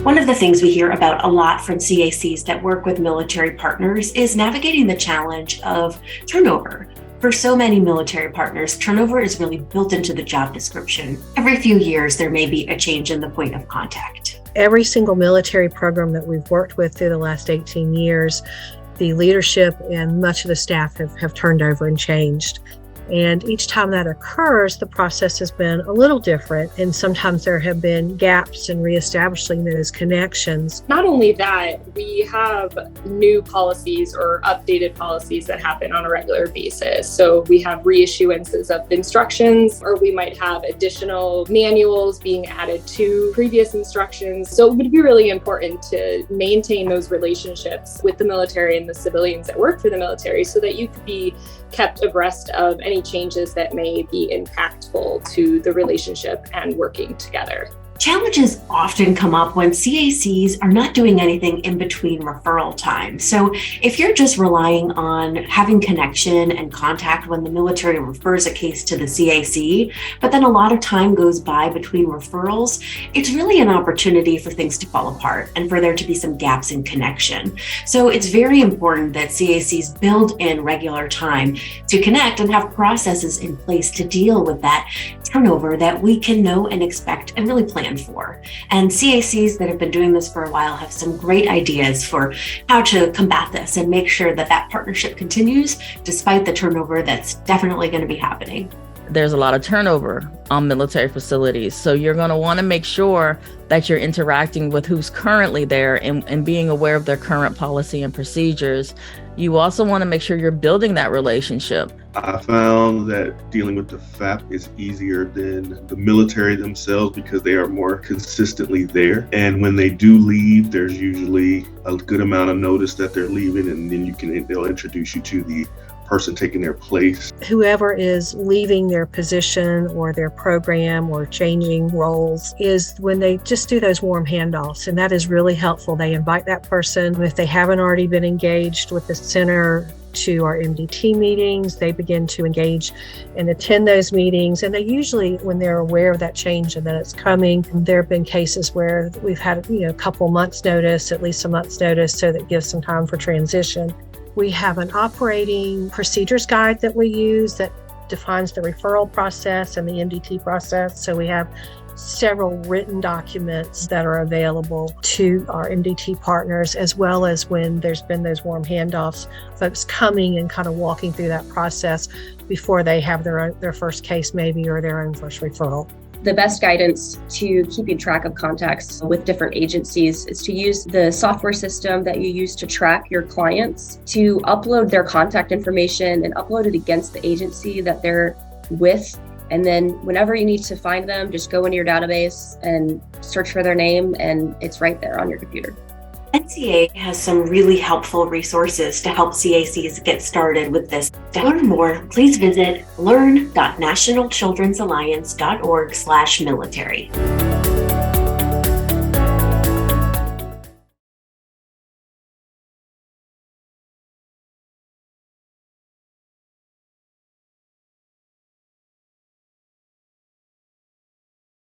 One of the things we hear about a lot from CACs that work with military partners is navigating the challenge of turnover. For so many military partners, turnover is really built into the job description. Every few years, there may be a change in the point of contact. Every single military program that we've worked with through the last 18 years, the leadership and much of the staff have turned over and changed. And each time that occurs, the process has been a little different. And sometimes there have been gaps in reestablishing those connections. Not only that, we have new policies or updated policies that happen on a regular basis. So we have reissuances of instructions, or we might have additional manuals being added to previous instructions. So it would be really important to maintain those relationships with the military and the civilians that work for the military so that you could be kept abreast of any changes that may be impactful to the relationship and working together. Challenges often come up when CACs are not doing anything in between referral time. So if you're just relying on having connection and contact when the military refers a case to the CAC, but then a lot of time goes by between referrals, it's really an opportunity for things to fall apart and for there to be some gaps in connection. So it's very important that CACs build in regular time to connect and have processes in place to deal with that turnover that we can know and expect and really plan for. And CACs that have been doing this for a while have some great ideas for how to combat this and make sure that that partnership continues despite the turnover that's definitely going to be happening. There's a lot of turnover on military facilities. So you're going to want to make sure that you're interacting with who's currently there and being aware of their current policy and procedures. You also want to make sure you're building that relationship. I found that dealing with the FAP is easier than the military themselves because they are more consistently there. And when they do leave, there's usually a good amount of notice that they're leaving, and then they'll introduce you to the person taking their place. Whoever is leaving their position or their program or changing roles is when they just do those warm handoffs, and that is really helpful. They invite that person, if they haven't already been engaged with the center, to our MDT meetings. They begin to engage and attend those meetings. And they usually, when they're aware of that change and that it's coming, there have been cases where we've had a couple months notice, at least a month's notice, so that gives some time for transition. We have an operating procedures guide that we use that defines the referral process and the MDT process. So we have several written documents that are available to our MDT partners, as well as when there's been those warm handoffs, folks coming and kind of walking through that process before they have their first case maybe, or their own first referral. The best guidance to keeping track of contacts with different agencies is to use the software system that you use to track your clients, to upload their contact information and upload it against the agency that they're with. And then whenever you need to find them, just go into your database and search for their name, and it's right there on your computer. NCA has some really helpful resources to help CACs get started with this. To learn more, please visit learn.nationalchildren'salliance.org/military.